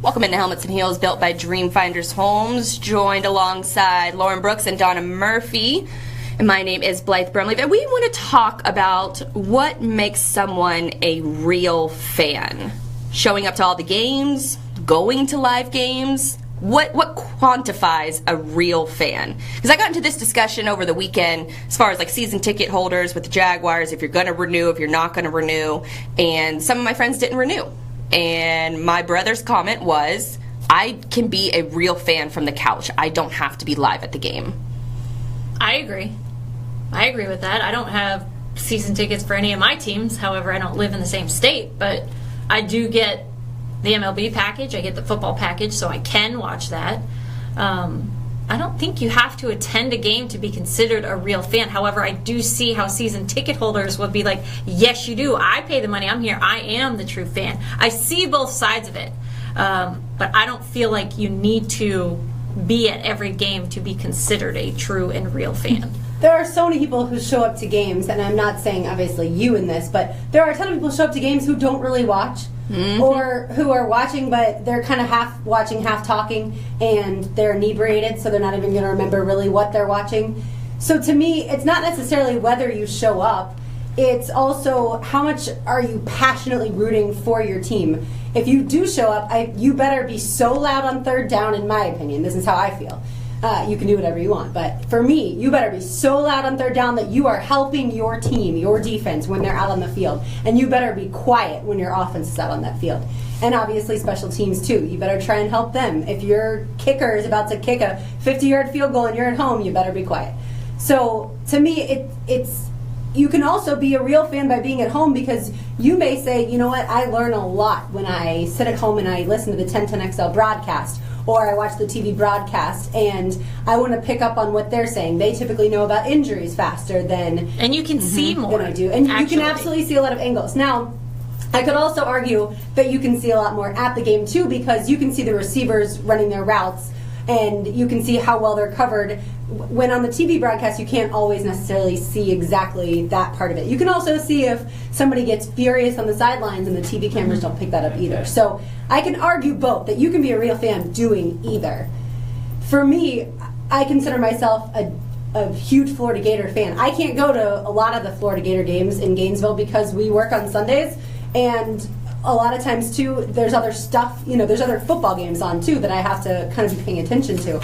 Welcome into Helmets and Heels, built by Dreamfinders Homes, joined alongside Lauren Brooks and Donna Murphy. And my name is Blythe Brumleve, and we want to talk about what makes someone a real fan. Showing up to all the games, going to live games, what quantifies a real fan? Because I got into this discussion over the weekend as far as like season ticket holders with the Jaguars, if you're going to renew, if you're not going to renew, and some of my friends didn't renew. And my brother's comment was, I can be a real fan from the couch. I don't have to be live at the game. I agree with that. I don't have season tickets for any of my teams. However, I don't live in the same state, but I do get the MLB package. I get the football package, so I can watch that. I don't think you have to attend a game to be considered a real fan. However, I do see how season ticket holders would be like, yes, you do. I pay the money. I'm here. I am the true fan. I see both sides of it. But I don't feel like you need to be at every game to be considered a true and real fan. There are so many people who show up to games, and I'm not saying obviously you in this, but there are a ton of people who show up to games who don't really watch. Mm-hmm. Or who are watching, but they're kind of half watching, half talking, and they're inebriated, so they're not even going to remember really what they're watching. So to me, it's not necessarily whether you show up, it's also how much are you passionately rooting for your team. If you do show up, you better be so loud on third down, in my opinion. This is how I feel. You can do whatever you want, but for me, you better be so loud on third down that you are helping your team, your defense, when they're out on the field. And you better be quiet when your offense is out on that field. And obviously special teams too. You better try and help them. If your kicker is about to kick a 50-yard field goal and you're at home, you better be quiet. So to me, it's you can also be a real fan by being at home, because you may say, you know what, I learn a lot when I sit at home and I listen to the 1010XL broadcast, or I watch the TV broadcast, and I want to pick up on what they're saying. They typically know about injuries faster than and you can see more than I do, and actually. You can absolutely see a lot of angles. Now, I could also argue that you can see a lot more at the game too, because you can see the receivers running their routes, and you can see how well they're covered. When on the TV broadcast, you can't always necessarily see exactly that part of it. You can also see if somebody gets furious on the sidelines, and the TV cameras don't pick that up either. So I can argue both, that you can be a real fan doing either. For me, I consider myself a huge Florida Gator fan. I can't go to a lot of the Florida Gator games in Gainesville because we work on Sundays, and a lot of times too, there's other stuff, there's other football games on too that I have to kind of be paying attention to.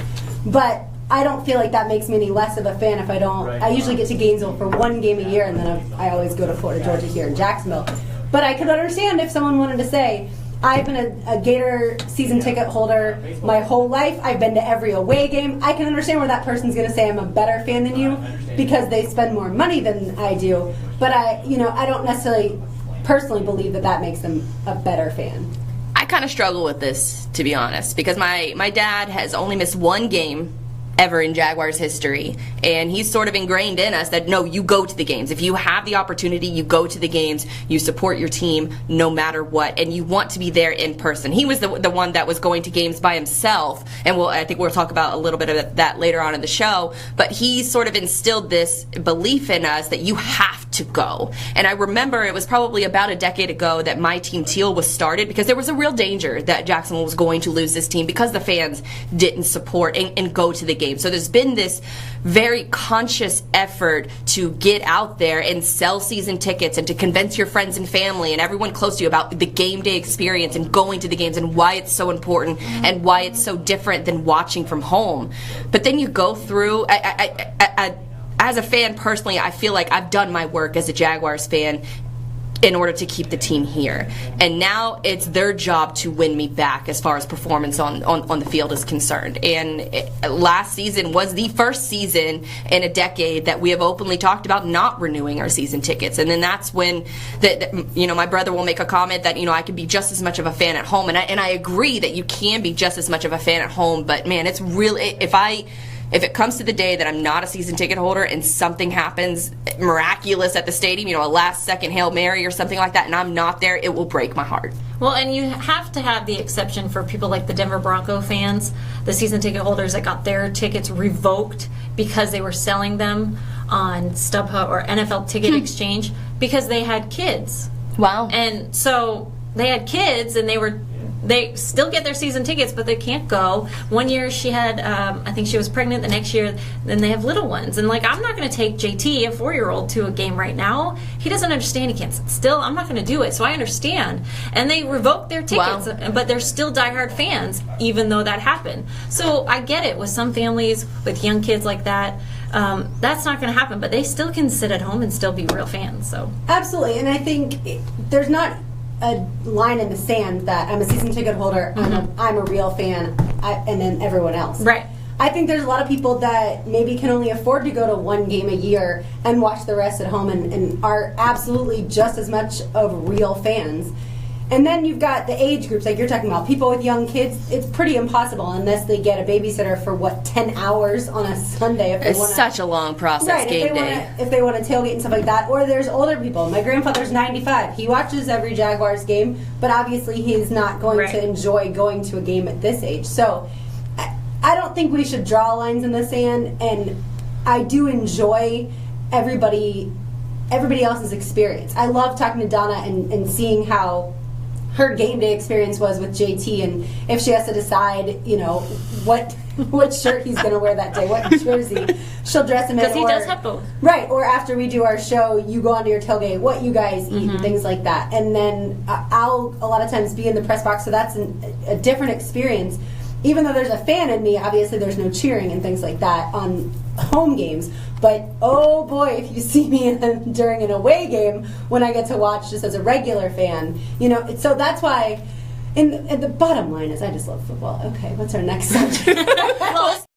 But I don't feel like that makes me any less of a fan if I don't. I usually get to Gainesville for one game a year, and then I always go to Florida Georgia here in Jacksonville. But I could understand if someone wanted to say, I've been a Gator season ticket holder my whole life. I've been to every away game. I can understand where that person's going to say I'm a better fan than you because they spend more money than I do. But I don't necessarily personally believe that makes them a better fan. I kind of struggle with this, to be honest, because my dad has only missed one game ever in Jaguars history, and he's sort of ingrained in us that no, you go to the games. If you have the opportunity, you go to the games, you support your team no matter what, and you want to be there in person. He was the one that was going to games by himself, and I think we'll talk about a little bit of that later on in the show, but he sort of instilled this belief in us that you have to go. And I remember it was probably about a decade ago that My Team Teal was started, because there was a real danger that Jacksonville was going to lose this team because the fans didn't support and go to the game. So there's been this very conscious effort to get out there and sell season tickets and to convince your friends and family and everyone close to you about the game day experience and going to the games and why it's so important and why it's so different than watching from home. But then you go through, as a fan personally, I feel like I've done my work as a Jaguars fan in order to keep the team here. And now it's their job to win me back as far as performance on the field is concerned. And last season was the first season in a decade that we have openly talked about not renewing our season tickets. And then that's when my brother will make a comment that I can be just as much of a fan at home. And I agree that you can be just as much of a fan at home, but man, it's really, if it comes to the day that I'm not a season ticket holder and something happens miraculous at the stadium, a last-second Hail Mary or something like that, and I'm not there, it will break my heart. Well, and you have to have the exception for people like the Denver Bronco fans, the season ticket holders that got their tickets revoked because they were selling them on StubHub or NFL Ticket Exchange because they had kids. Wow. And so they had kids and they were they still get their season tickets, but they can't go. One year she had, I think she was pregnant. The next year, then they have little ones. And, like, I'm not going to take JT, a 4-year-old, to a game right now. He doesn't understand. He can't sit still. I'm not going to do it. So I understand. And they revoked their tickets, but they're still diehard fans, even though that happened. So I get it with some families with young kids like that. That's not going to happen, but they still can sit at home and still be real fans. So absolutely, and I think there's not a line in the sand that I'm a season ticket holder, I'm a real fan, and then everyone else. Right. I think there's a lot of people that maybe can only afford to go to one game a year and watch the rest at home and are absolutely just as much of real fans. And then you've got the age groups like you're talking about. People with young kids, it's pretty impossible unless they get a babysitter for, 10 hours on a Sunday. If they It's wanna, such a long process, right, game day. If they want to tailgate and stuff like that. Or there's older people. My grandfather's 95. He watches every Jaguars game, but obviously he's not going to enjoy going to a game at this age. So I don't think we should draw lines in the sand, and I do enjoy everybody else's experience. I love talking to Donna and seeing how her game day experience was with JT, and if she has to decide, what shirt he's going to wear that day, what jersey she'll dress him in. Because he does have both. Right, or after we do our show, you go onto your tailgate, what you guys eat, and things like that. And then I'll a lot of times be in the press box, so that's a different experience. Even though there's a fan in me, obviously there's no cheering and things like that on home games. But, oh boy, if you see me during an away game when I get to watch just as a regular fan, so that's why, and the bottom line is I just love football. Okay, what's our next subject? Well,